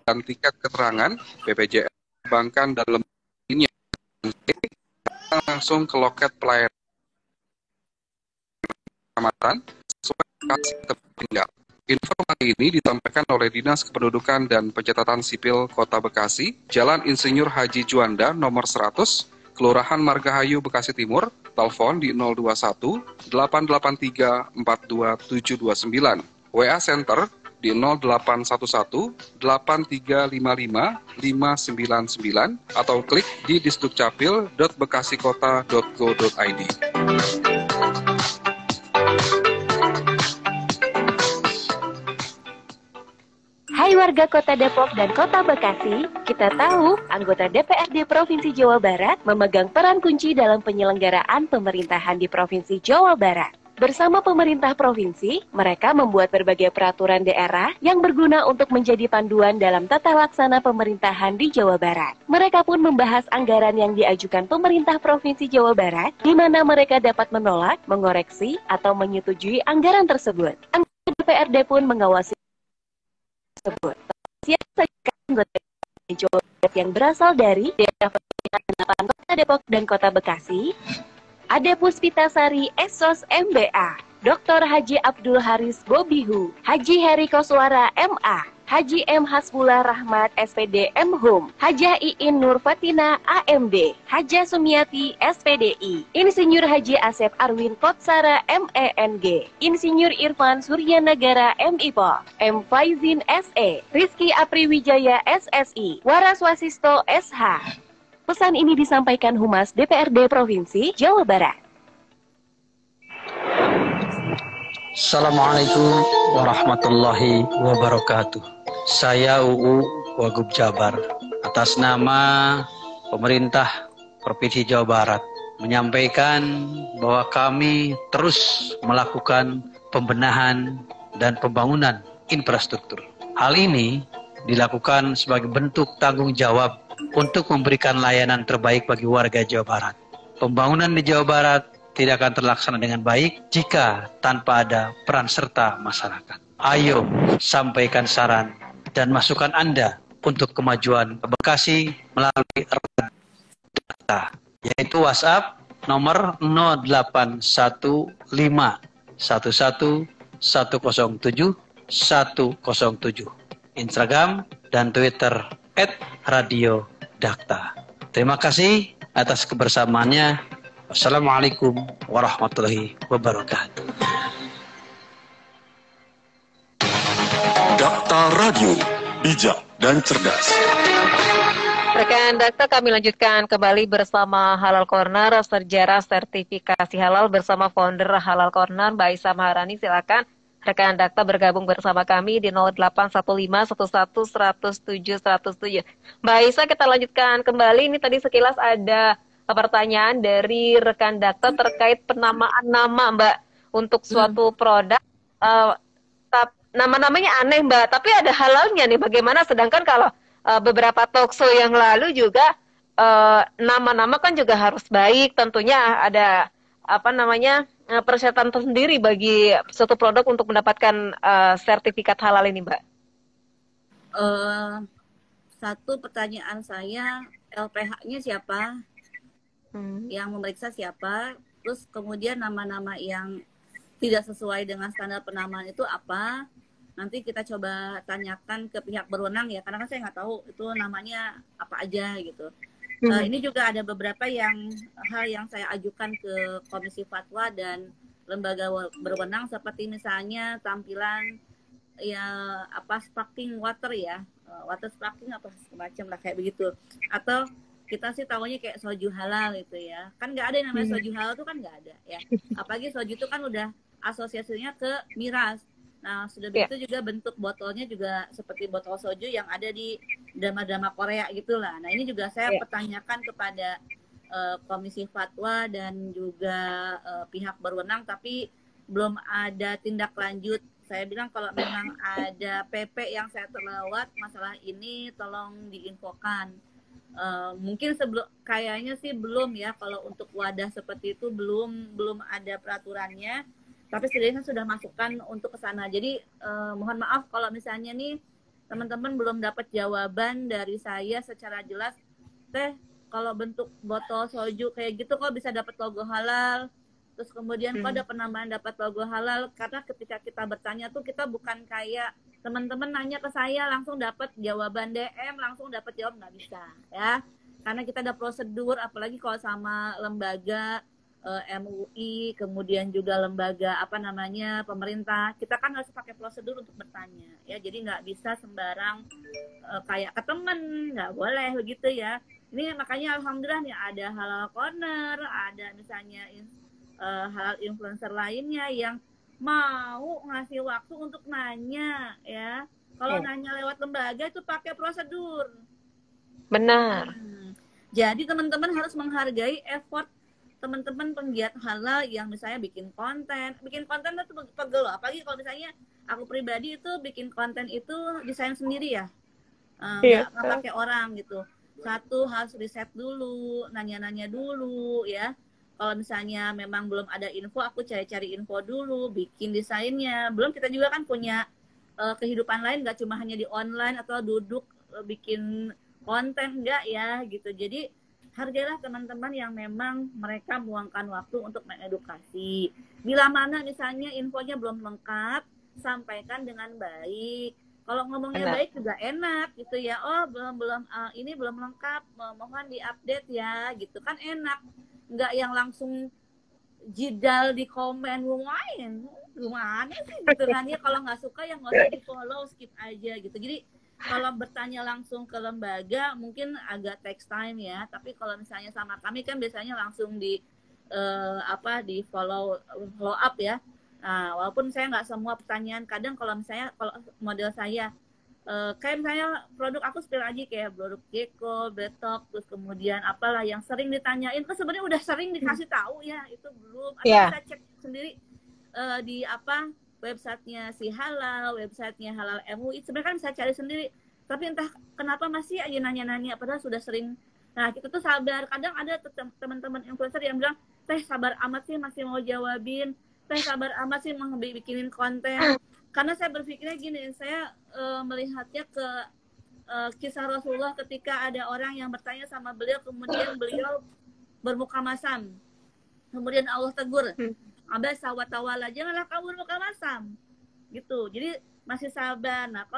dan tiket keterangan BPJS perbankan dan lembaga ini langsung ke loket pelayanan kecamatan sesuai lokasi tempat tinggal. Informasi ini disampaikan oleh Dinas Kependudukan dan Pencatatan Sipil Kota Bekasi, Jalan Insinyur Haji Juanda nomor 100, Kelurahan Margahayu, Bekasi Timur, telepon di 021 883 42729, WA Center di 0811 8355 599 atau klik di disdukcapil.bekasikota.go.id. Hai warga Kota Depok dan Kota Bekasi, kita tahu anggota DPRD Provinsi Jawa Barat memegang peran kunci dalam penyelenggaraan pemerintahan di Provinsi Jawa Barat. Bersama pemerintah provinsi, mereka membuat berbagai peraturan daerah yang berguna untuk menjadi panduan dalam tata laksana pemerintahan di Jawa Barat. Mereka pun membahas anggaran yang diajukan pemerintah Provinsi Jawa Barat, di mana mereka dapat menolak, mengoreksi, atau menyetujui anggaran tersebut. Anggota DPRD pun mengawasi tersebut. Siapa saja anggota DPRD Jawa Barat yang berasal dari daerah pemilihan Kota Depok dan Kota Bekasi? Ade Puspitasari Esos MBA, Dr. Haji Abdul Haris Bobihu, Haji Heri Koswara MA, Haji M. Hasbullah Rahmat SPD MHUM, Hajah Iin Nur Fatina AMD, Hajah Sumiati SPDI, Insinyur Haji Asep Arwin Kotsara MENG, Insinyur Irfan Suryanagara MIPO, M. Faizin SE, Rizky Apriwijaya SSI, Waras Wasisto SH. Pesan ini disampaikan Humas DPRD Provinsi Jawa Barat. Assalamualaikum warahmatullahi wabarakatuh. Saya UU Wagub Jabar atas nama pemerintah Provinsi Jawa Barat menyampaikan bahwa kami terus melakukan pembenahan dan pembangunan infrastruktur. Hal ini dilakukan sebagai bentuk tanggung jawab untuk memberikan layanan terbaik bagi warga Jawa Barat. Pembangunan di Jawa Barat tidak akan terlaksana dengan baik jika tanpa ada peran serta masyarakat. Ayo sampaikan saran dan masukan Anda untuk kemajuan Bekasi melalui data, yaitu WhatsApp nomor 0815 11 107 107, Instagram dan Twitter @Radio-Dakta. Terima kasih atas kebersamaannya. Wassalamualaikum warahmatullahi wabarakatuh. Dakta Radio, bijak dan cerdas. Rekan Dakta, kami lanjutkan kembali bersama Halal Corner, sejarah sertifikasi halal bersama founder Halal Corner, Mbak Aisyah Maharani. Silakan rekan Dakta bergabung bersama kami di 0815 11 107 107. Mbak Aisyah, kita lanjutkan kembali. Ini tadi sekilas ada pertanyaan dari rekan Dakta terkait penamaan nama, Mbak, untuk suatu produk. Nama-namanya aneh, Mbak, tapi ada halalnya nih. Bagaimana? Sedangkan kalau beberapa talkshow yang lalu juga nama-nama kan juga harus baik. Tentunya ada persyaratan tersendiri bagi suatu produk untuk mendapatkan sertifikat halal ini, Mbak. Satu pertanyaan saya, LPH-nya siapa? Yang memeriksa siapa? Terus kemudian nama-nama yang tidak sesuai dengan standar penamaan itu apa? Nanti kita coba tanyakan ke pihak berwenang ya, karena kan saya nggak tahu itu namanya apa aja gitu. Ini juga ada beberapa hal yang saya ajukan ke Komisi Fatwa dan lembaga berwenang, seperti misalnya tampilan sparkling water ya, water sparkling apa semacam lah kayak begitu. Atau kita sih tahunya kayak soju halal gitu ya, kan nggak ada yang namanya soju halal tuh kan nggak ada ya. Apalagi soju itu kan udah asosiasinya ke miras. Nah, sudah begitu juga bentuk botolnya juga seperti botol soju yang ada di drama-drama Korea gitulah. Nah, ini juga saya pertanyakan kepada Komisi Fatwa dan juga pihak berwenang, tapi belum ada tindak lanjut. Saya bilang kalau memang ada PP yang saya terlewat masalah ini, tolong diinfokan. Mungkin kayaknya sih belum ya, kalau untuk wadah seperti itu belum ada peraturannya. Tapi setidaknya sudah masukkan untuk ke sana. Jadi mohon maaf kalau misalnya nih teman-teman belum dapat jawaban dari saya secara jelas. Kalau bentuk botol soju kayak gitu kok bisa dapat logo halal. Terus kemudian kok ada penamaan dapat logo halal. Karena ketika kita bertanya tuh kita bukan kayak teman-teman nanya ke saya langsung dapat jawaban DM, langsung dapat jawab, nggak bisa ya. Karena kita ada prosedur, apalagi kalau sama lembaga MUI, kemudian juga lembaga pemerintah, kita kan harus pakai prosedur untuk bertanya ya. Jadi nggak bisa sembarang kayak ke temen, nggak boleh begitu ya. Ini makanya alhamdulillah nih ada halal corner, ada misalnya halal influencer lainnya yang mau ngasih waktu untuk nanya ya. Kalau nanya lewat lembaga itu pakai prosedur. Benar. Jadi teman-teman harus menghargai effort teman-teman penggiat halal yang misalnya bikin konten itu pegel loh. Apalagi kalau misalnya aku pribadi itu bikin konten itu desain sendiri ya, nggak pakai orang gitu. Satu harus riset dulu, nanya-nanya dulu ya. Kalau misalnya memang belum ada info, aku cari-cari info dulu, bikin desainnya. Belum kita juga kan punya kehidupan lain, nggak cuma hanya di online atau duduk bikin konten, enggak ya gitu. Jadi hargailah teman-teman yang memang mereka meluangkan waktu untuk mengedukasi. Bila mana misalnya infonya belum lengkap, sampaikan dengan baik. Kalau ngomongnya baik juga enak gitu ya. Oh ini belum lengkap, mohon diupdate ya gitu kan enak. Enggak yang langsung jidal di komen gimana sih gitu kan ya. Kalau nggak suka yang nggak usah di follow, skip aja gitu. Jadi kalau bertanya langsung ke lembaga mungkin agak takes time ya, tapi kalau misalnya sama kami kan biasanya langsung di follow up ya. Nah, walaupun saya nggak semua pertanyaan, kadang kalau model saya kayak misalnya produk aku spill aja kayak produk Gecko, Betok, terus kemudian apalah yang sering ditanyain, kan sebenarnya udah sering dikasih tahu ya, itu belum. Bisa cek sendiri di websitenya si halal, websitenya halal MUI, sebenarnya kan bisa cari sendiri. Tapi entah kenapa masih aja nanya-nanya, padahal sudah sering. Nah, kita tuh sabar. Kadang ada teman-teman influencer yang bilang, sabar amat sih masih mau jawabin. Sabar amat sih mau bikinin konten. Karena saya berpikirnya gini, saya melihatnya ke kisah Rasulullah ketika ada orang yang bertanya sama beliau, kemudian beliau bermuka masam. Kemudian Allah tegur, abasa wa tawalla, janganlah kamu bermuka masam. Gitu. Jadi masih sabar. Nah,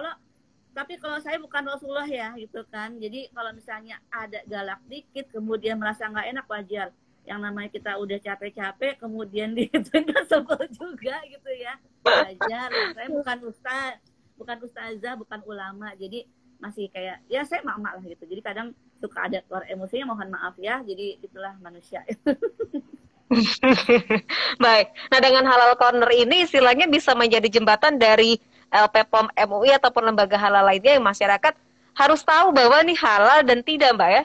tapi kalau saya bukan Rasulullah ya gitu kan. Jadi kalau misalnya ada galak dikit kemudian merasa nggak enak, wajar. Yang namanya kita udah capek-capek kemudian nggak sebel juga gitu ya. Wajar. Saya bukan ustazah, bukan ulama. Jadi masih kayak ya saya mama lah gitu. Jadi kadang suka ada keluar emosinya, mohon maaf ya. Jadi itulah manusia. Baik. Nah, dengan halal corner ini istilahnya bisa menjadi jembatan dari LPPOM MUI ataupun lembaga halal lainnya yang masyarakat harus tahu bahwa ini halal dan tidak, Mbak ya?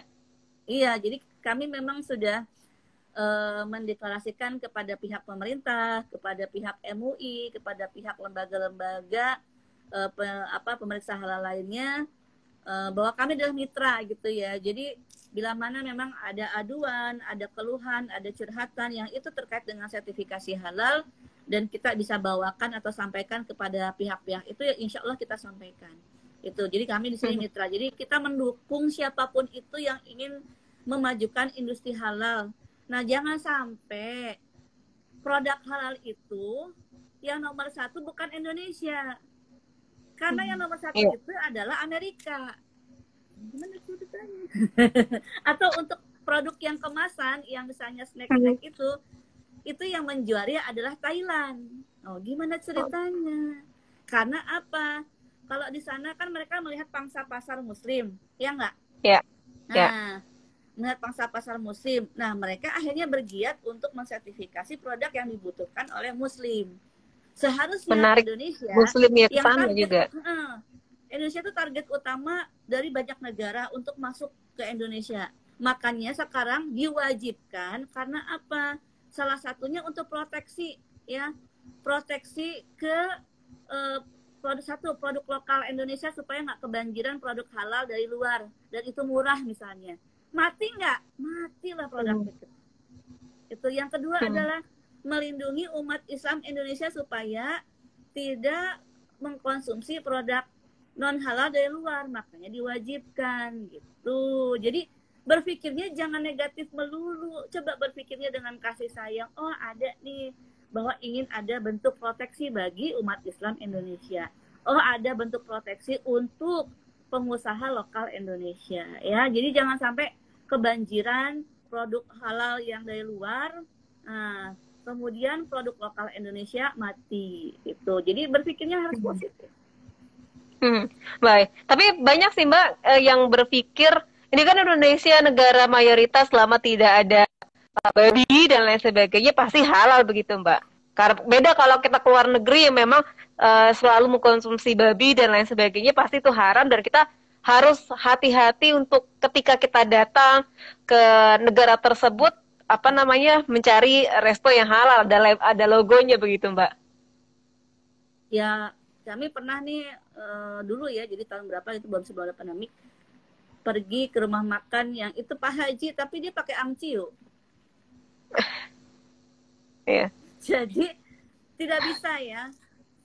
Iya, jadi kami memang sudah mendeklarasikan kepada pihak pemerintah, kepada pihak MUI, kepada pihak lembaga-lembaga pemeriksa halal lainnya, bahwa kami adalah mitra gitu ya. Jadi bila mana memang ada aduan, ada keluhan, ada curhatan yang itu terkait dengan sertifikasi halal dan kita bisa bawakan atau sampaikan kepada pihak-pihak itu, ya insya Allah kita sampaikan. Itu. Jadi kami di sini mitra. Jadi kita mendukung siapapun itu yang ingin memajukan industri halal. Nah, jangan sampai produk halal itu yang nomor satu bukan Indonesia. Karena yang nomor satu itu adalah Amerika. Gimana ceritanya? Atau untuk produk yang kemasan, yang misalnya snack-snack itu yang menjuari adalah Thailand. Oh, gimana ceritanya? Karena apa? Kalau di sana kan mereka melihat pangsa pasar muslim, ya nggak? Ya. Nah, melihat pangsa pasar muslim. Nah, mereka akhirnya bergiat untuk mensertifikasi produk yang dibutuhkan oleh muslim. Seharusnya Menarik. Indonesia Muslim ya yang kesana target, juga. Indonesia itu target utama dari banyak negara untuk masuk ke Indonesia. Makanya sekarang diwajibkan karena apa? Salah satunya untuk proteksi ya. Proteksi ke produk lokal Indonesia supaya nggak kebanjiran produk halal dari luar dan itu murah misalnya. Mati nggak? Matilah produk itu. Itu yang kedua adalah melindungi umat Islam Indonesia supaya tidak mengkonsumsi produk non halal dari luar, makanya diwajibkan gitu. Jadi berpikirnya jangan negatif melulu, coba berpikirnya dengan kasih sayang. Oh, ada nih bahwa ingin ada bentuk proteksi bagi umat Islam Indonesia. Oh, ada bentuk proteksi untuk pengusaha lokal Indonesia ya. Jadi jangan sampai kebanjiran produk halal yang dari luar, kemudian produk lokal Indonesia mati itu. Jadi berpikirnya harus positif. Baik, tapi banyak sih Mbak yang berpikir ini kan Indonesia negara mayoritas selama tidak ada babi dan lain sebagainya pasti halal begitu Mbak. Karena beda kalau kita keluar negeri yang memang selalu mengkonsumsi babi dan lain sebagainya pasti itu haram dan kita harus hati-hati untuk ketika kita datang ke negara tersebut mencari resto yang halal, ada logonya begitu Mbak. Ya, kami pernah nih dulu ya, jadi tahun berapa itu belum sebelum ada pandemi, pergi ke rumah makan yang itu Pak Haji tapi dia pakai amciu. Iya. Jadi tidak bisa ya.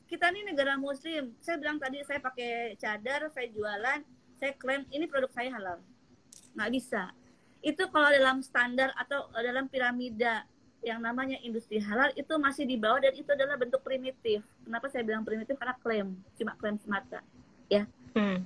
Kita ini negara muslim. Saya bilang tadi saya pakai cadar, saya jualan, saya klaim ini produk saya halal. Nggak bisa. Itu kalau dalam standar atau dalam piramida yang namanya industri halal itu masih di bawah dan itu adalah bentuk primitif. Kenapa saya bilang primitif? Karena klaim, cuma klaim semata. Ya.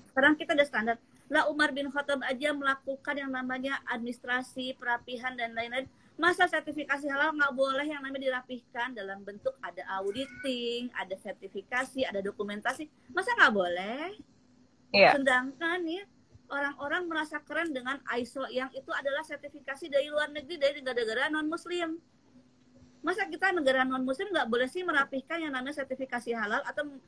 Sekarang kita ada standar. Lah Umar bin Khattab aja melakukan yang namanya administrasi, perapihan dan lain-lain. Masa sertifikasi halal nggak boleh yang namanya dirapihkan dalam bentuk ada auditing, ada sertifikasi, ada dokumentasi. Masa nggak boleh? Iya. Sedangkan ya orang-orang merasa keren dengan ISO yang itu adalah sertifikasi dari luar negeri, dari negara-negara non-muslim. Masa kita negara non-muslim nggak boleh sih merapihkan yang namanya sertifikasi halal atau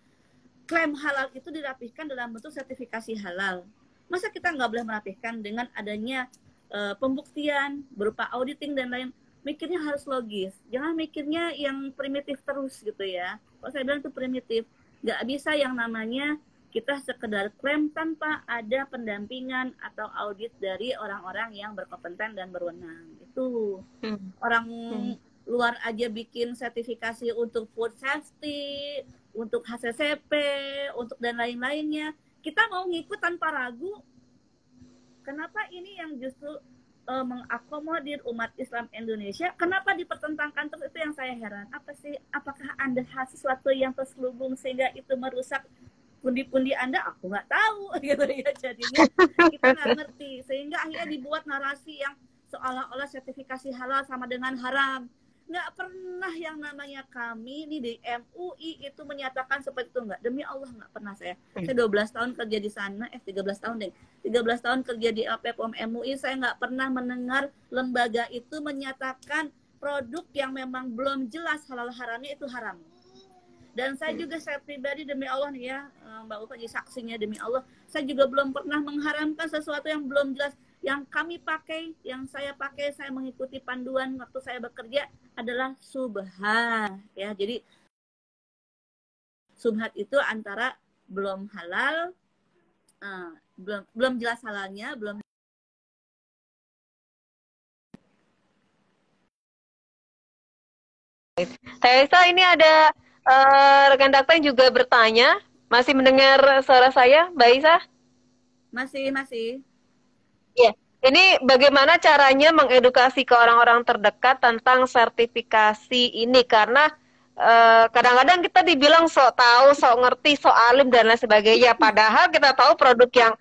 klaim halal itu dirapihkan dalam bentuk sertifikasi halal? Masa kita nggak boleh merapihkan dengan adanya pembuktian berupa auditing dan lain? Mikirnya harus logis, jangan mikirnya yang primitif terus gitu ya. Kalau saya bilang itu primitif, nggak bisa yang namanya kita sekedar klaim tanpa ada pendampingan atau audit dari orang-orang yang berkompeten dan berwenang. Itu orang luar aja bikin sertifikasi untuk food safety, untuk HACCP, untuk dan lain-lainnya. Kita mau ngikut tanpa ragu. Kenapa ini yang justru mengakomodir umat Islam Indonesia? Kenapa dipertentangkan terus? Itu yang saya heran. Apa sih? Apakah Anda sesuatu yang terselubung sehingga itu merusak pundi-pundi Anda? Aku nggak tahu gitu ya. Jadinya kita nggak ngerti. Sehingga akhirnya dibuat narasi yang seolah-olah sertifikasi halal sama dengan haram. Nggak pernah yang namanya kami nih di MUI itu menyatakan seperti itu, nggak. Demi Allah nggak pernah saya. Saya 12 tahun kerja di sana, 13 tahun deh. 13 tahun kerja di LPPOM MUI, saya nggak pernah mendengar lembaga itu menyatakan produk yang memang belum jelas halal haramnya itu haram. Dan saya juga, saya pribadi demi Allah nih ya, Mbak Ufa jadi saksinya demi Allah, saya juga belum pernah mengharamkan sesuatu yang belum jelas. yang kami pakai, yang saya pakai, saya mengikuti panduan waktu saya bekerja adalah subhat ya. Jadi subhat itu antara belum halal, belum jelas halalnya, belum. Tessa, ini ada rekan dakta yang juga bertanya. Masih mendengar suara saya, Mbak Isa? Masih. Iya. Ini bagaimana caranya mengedukasi ke orang-orang terdekat tentang sertifikasi ini? Karena kadang-kadang kita dibilang sok tahu, sok ngerti, sok alim dan lain sebagainya. Padahal kita tahu produk yang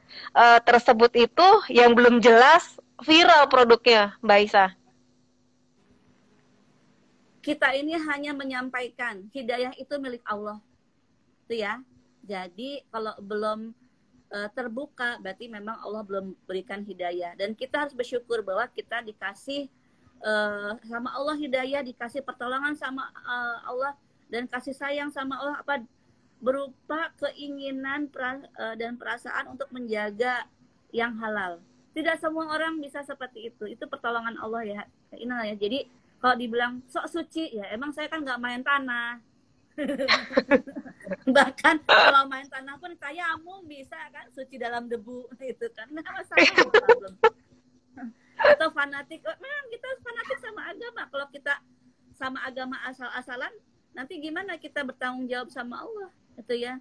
tersebut itu yang belum jelas viral produknya, Mbak Isa. Kita ini hanya menyampaikan, hidayah itu milik Allah. Itu ya. Jadi kalau belum terbuka, berarti memang Allah belum berikan hidayah. Dan kita harus bersyukur bahwa kita dikasih sama Allah hidayah, dikasih pertolongan sama Allah, dan kasih sayang sama Allah apa berupa keinginan dan perasaan untuk menjaga yang halal. Tidak semua orang bisa seperti itu. Itu pertolongan Allah ya. Ini ya. Jadi kalau dibilang sok suci, ya emang saya kan nggak main tanah. Bahkan kalau main tanah pun tayamum bisa kan, suci dalam debu itu kan, nggak masalah. Atau fanatik, memang kita fanatik sama agama. Kalau kita sama agama asal-asalan, nanti gimana kita bertanggung jawab sama Allah itu ya.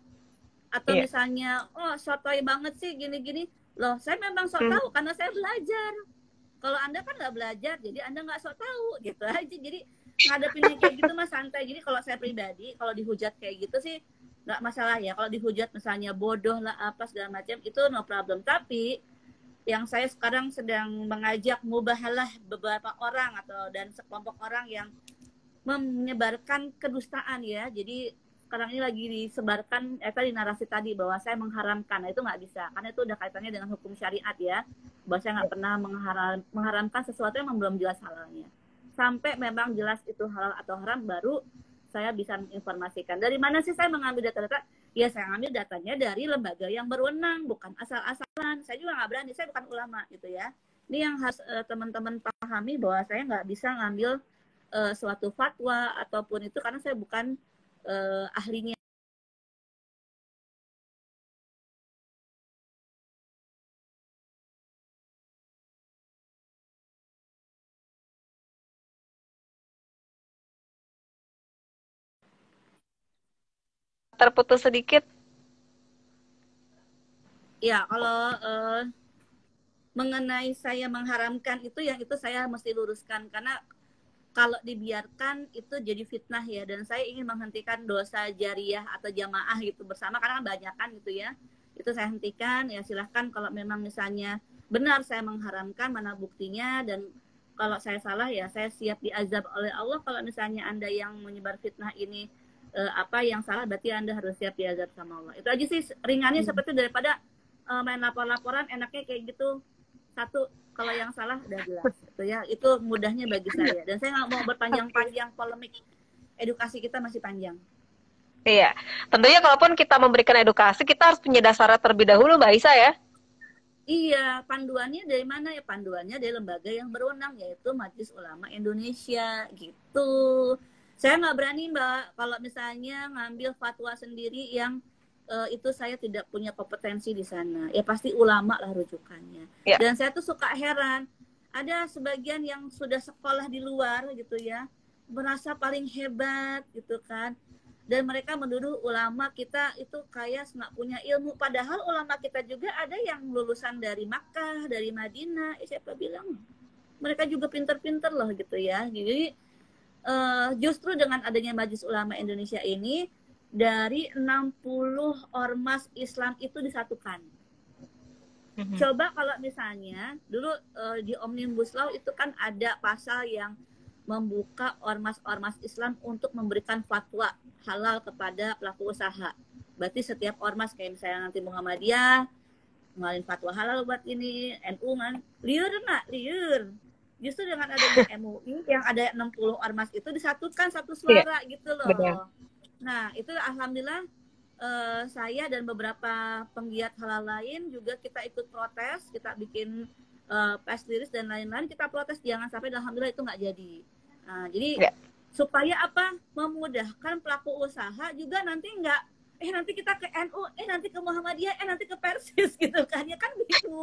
Atau misalnya, oh sotoy banget sih gini-gini, loh saya memang sok tahu karena saya belajar. Kalau Anda kan nggak belajar, jadi Anda nggak sok tahu gitu aja. Jadi ngadepin kayak gitu mah santai. Jadi kalau saya pribadi, kalau dihujat kayak gitu sih nggak masalah ya. Kalau dihujat misalnya bodoh lah apa segala macam, itu no problem. Tapi yang saya sekarang sedang mengajak mubahalah beberapa orang dan sekelompok orang yang menyebarkan kedustaan ya. Jadi sekarang ini lagi disebarkan tadi narasi tadi bahwa saya mengharamkan. Nah, itu nggak bisa karena itu udah kaitannya dengan hukum syariat ya. Bahwa saya nggak pernah mengharamkan sesuatu yang belum jelas halalnya. Sampai memang jelas itu halal atau haram baru saya bisa menginformasikan. Dari mana sih saya mengambil data-data? Ya saya ambil datanya dari lembaga yang berwenang, bukan asal-asalan. Saya juga nggak berani, saya bukan ulama gitu ya. Ini yang harus teman-teman pahami bahwa saya nggak bisa ngambil suatu fatwa ataupun itu karena saya bukan ahlinya. Terputus sedikit. Ya, kalau mengenai saya mengharamkan itu, yang itu saya mesti luruskan karena kalau dibiarkan itu jadi fitnah ya, dan saya ingin menghentikan dosa jariah atau jamaah gitu bersama karena banyak kan gitu ya. Itu saya hentikan ya, silahkan kalau memang misalnya benar saya mengharamkan mana buktinya, dan kalau saya salah ya saya siap diazab oleh Allah. Kalau misalnya Anda yang menyebar fitnah ini apa yang salah, berarti Anda harus siap diazab sama Allah. Itu aja sih ringannya seperti daripada main lapor-laporan enaknya kayak gitu. Satu, kalau yang salah udah jelas gitu ya. Itu mudahnya bagi saya. Dan saya nggak mau berpanjang-panjang polemik. Edukasi kita masih panjang. Iya. Tentunya kalaupun kita memberikan edukasi, kita harus punya dasarnya terlebih dahulu, Mbak Isa ya. Iya, panduannya dari mana ya? Panduannya dari lembaga yang berwenang, yaitu Majelis Ulama Indonesia gitu. Saya nggak berani Mbak, kalau misalnya ngambil fatwa sendiri yang itu saya tidak punya kompetensi di sana. Ya pasti ulama lah rujukannya. Ya. Dan saya tuh suka heran, ada sebagian yang sudah sekolah di luar gitu ya, merasa paling hebat gitu kan. Dan mereka menuduh ulama kita itu kayak nggak punya ilmu. Padahal ulama kita juga ada yang lulusan dari Makkah, dari Madinah. Siapa bilang? Mereka juga pinter-pinter loh gitu ya. Jadi justru dengan adanya Majelis Ulama Indonesia ini, dari 60 ormas Islam itu disatukan. Coba kalau misalnya dulu di Omnibus Law itu kan ada pasal yang membuka ormas-ormas Islam untuk memberikan fatwa halal kepada pelaku usaha. Berarti setiap ormas kayak misalnya nanti Muhammadiyah ngeluarin fatwa halal buat ini, NU kan liur nggak? Liur. Justru dengan adanya MUI yang ada 60 ormas itu disatukan satu suara gitu loh. Benar. Nah, itu alhamdulillah saya dan beberapa penggiat halal lain juga kita ikut protes, kita bikin press release dan lain-lain, kita protes, jangan sampai, alhamdulillah itu nggak jadi. Nah, jadi Ya. supaya apa? Memudahkan pelaku usaha juga nanti nggak, nanti kita ke NU, nanti ke Muhammadiyah, nanti ke Persis gitu kan, ya kan begitu.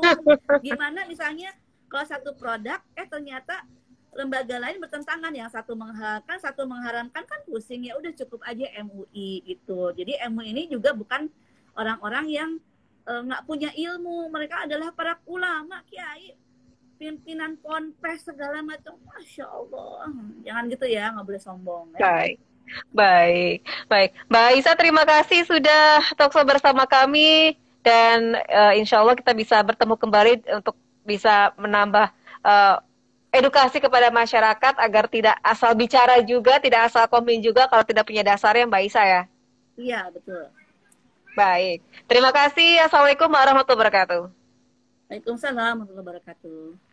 Gimana misalnya kalau satu produk, ternyata lembaga lain bertentangan, yang satu menghalalkan, satu mengharamkan, kan pusing. Ya udah cukup aja MUI gitu. Jadi MUI ini juga bukan orang-orang yang nggak punya ilmu, mereka adalah para ulama, kiai, pimpinan ponpes segala macam. Masya Allah, jangan gitu ya, nggak boleh sombong. Ya. Baik. Mbak Aisyah, terima kasih sudah talkshow bersama kami, dan insya Allah kita bisa bertemu kembali untuk bisa menambah edukasi kepada masyarakat agar tidak asal bicara juga, tidak asal komen juga kalau tidak punya dasarnya, Mbak Aisyah ya. Iya, betul. Baik. Terima kasih. Assalamualaikum warahmatullahi wabarakatuh. Waalaikumsalam warahmatullahi wabarakatuh.